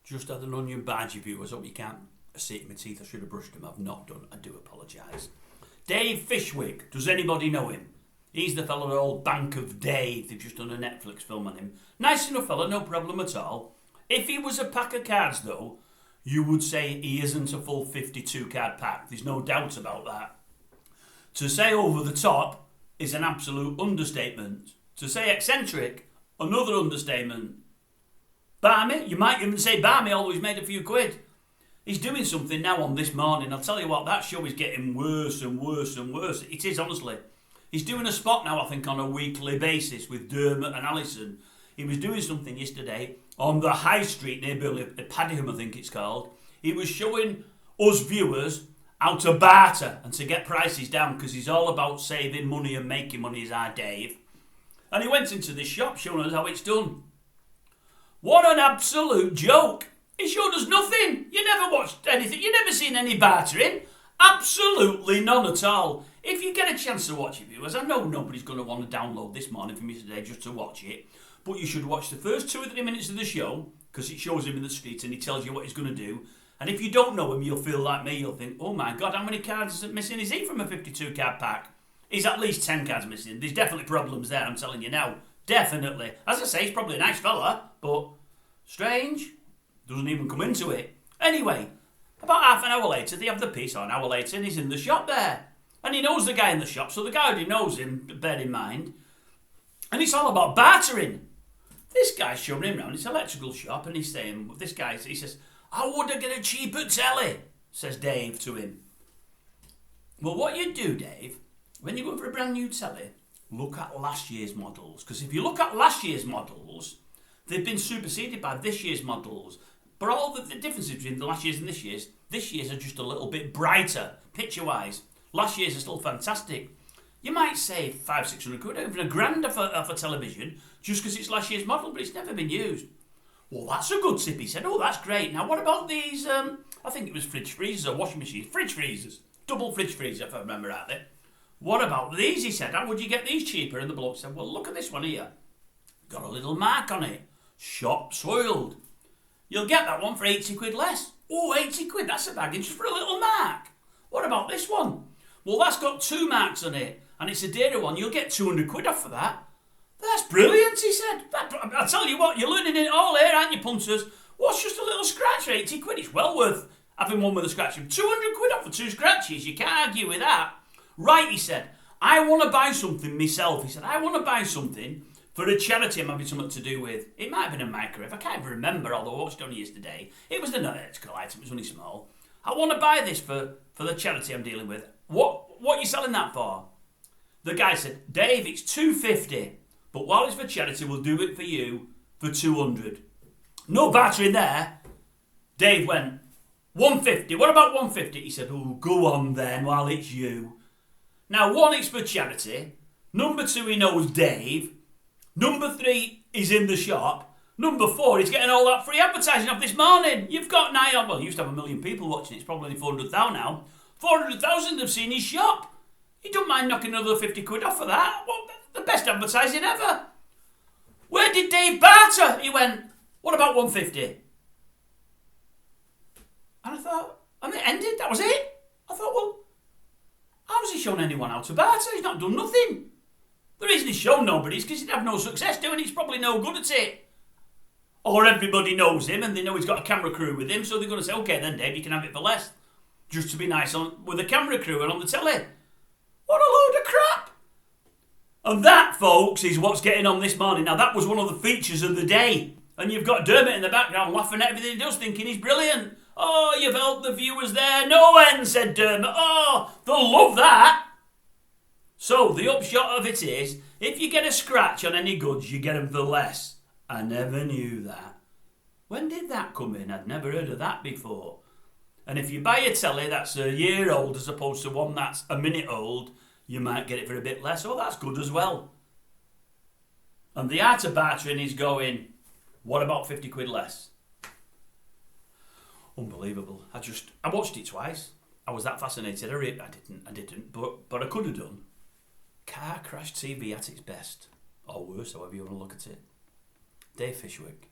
Just had an onion bhaji, viewers. Hope you can't see it in my teeth. I should have brushed them. I've not done. I do apologise. Dave FISHWICK. Does anybody know him? He's the fellow at old Bank of Dave. They've just done a Netflix film on him. Nice enough fella, no problem at all. If he was a pack of cards, though, you would say he isn't a full 52-card pack. There's no doubt about that. To say over the top is an absolute understatement. To say eccentric, another understatement. Barmy, you might even say Barmy always made a few quid. He's doing something now on This Morning. I'll tell you what, that show is getting worse and worse and worse. It is, honestly. He's doing a spot now, I think, on a weekly basis with Dermot and Alison. He was doing something yesterday on the High Street near Padiham, I think it's called. He was showing us viewers how to barter and to get prices down, because he's all about saving money and making money, is our Dave. And he went into this shop showing us how it's done. What an absolute joke. He showed us nothing. You never watched anything. You never seen any bartering. Absolutely none at all. If you get a chance to watch it, viewers, I know nobody's going to want to download This Morning from me today just to watch it, but you should watch the first 2 or 3 minutes of the show, because it shows him in the streets and he tells you what he's going to do. And if you don't know him, you'll feel like me. You'll think, oh my God, how many cards is missing is he from a 52-card pack? He's at least 10 cards missing. There's definitely problems there, I'm telling you now. Definitely. As I say, he's probably a nice fella, but strange. Doesn't even come into it. Anyway, about half an hour later, they have the piece, or an hour later, and he's in the shop there. And he knows the guy in the shop, so the guy already knows him, bear in mind. And it's all about bartering. This guy's showing him around his electrical shop, and he's saying, this guy, he says, I would have get a cheaper telly, says Dave to him. Well, what you do, Dave, when you go for a brand new telly, look at last year's models. Because if you look at last year's models, they've been superseded by this year's models. But all the differences between the last year's and this year's are just a little bit brighter, picture-wise. Last year's are still fantastic. You might save 500-600 quid, even £1,000 off a television, just because it's last year's model, but it's never been used. Well, that's a good tip, he said. Oh, that's great. Now, what about these, I think it was fridge freezers or washing machines. Fridge freezers. Double fridge freezer, if I remember rightly. What about these, he said. How would you get these cheaper? And the bloke said, well, look at this one here. Got a little mark on it. Shop soiled. You'll get that one for 80 quid less. Oh, 80 quid, that's a bargain just for a little mark. What about this one? Well, that's got 2 marks on it, and it's a dearer one. You'll get 200 quid off for that. That's brilliant, he said. I'll tell you what, you're learning it all here, aren't you, punters? What's just a little scratch for 80 quid? It's well worth having one with a scratch. 200 quid off for 2 scratches, you can't argue with that. Right, he said, I want to buy something myself. He said, I want to buy something for a charity I'm having something to do with. It might have been a microwave, I can't even remember, although I watched it only yesterday. It was an electrical item, it was only small. I want to buy this for the charity I'm dealing with. What are you selling that for? The guy said, Dave, it's $250, but while it's for charity, we'll do it for you for $200. No bartering there. Dave went, $150. What about $150? He said, oh, go on then, while it's you. Now, 1, it's for charity. Number 2, he knows Dave. Number 3, he's in the shop. Number 4, he's getting all that free advertising off This Morning. You've got well, you used to have 1 million people watching it. It's probably 400,000 now. 400,000 have seen his shop. He don't mind knocking another 50 quid off for that. Well, the best advertising ever. Where did Dave barter? He went, what about 150? And I thought, and it ended, that was it. I thought, well, how's he shown anyone how to barter? He's not done nothing. The reason he's shown nobody is because he'd have no success doing it. He's probably no good at it. Or everybody knows him and they know he's got a camera crew with him, so they're going to say, okay then Dave, you can have it for less. Just to be nice with the camera crew and on the telly. What a load of crap. And that, folks, is what's getting on This Morning. Now, that was one of the features of the day. And you've got Dermot in the background laughing at everything he does, thinking he's brilliant. Oh, you've helped the viewers there. No end, said Dermot. Oh, they'll love that. So, the upshot of it is, if you get a scratch on any goods, you get them for less. I never knew that. When did that come in? I'd never heard of that before. And if you buy a telly that's a year old as opposed to one that's a minute old, you might get it for a bit less. Oh, that's good as well. And the art of bartering is going, what about 50 quid less? Unbelievable. I watched it twice. I was that fascinated. I didn't, but I could have done. Car crash TV at its best. Or worse, however you want to look at it. Dave FISHWICK.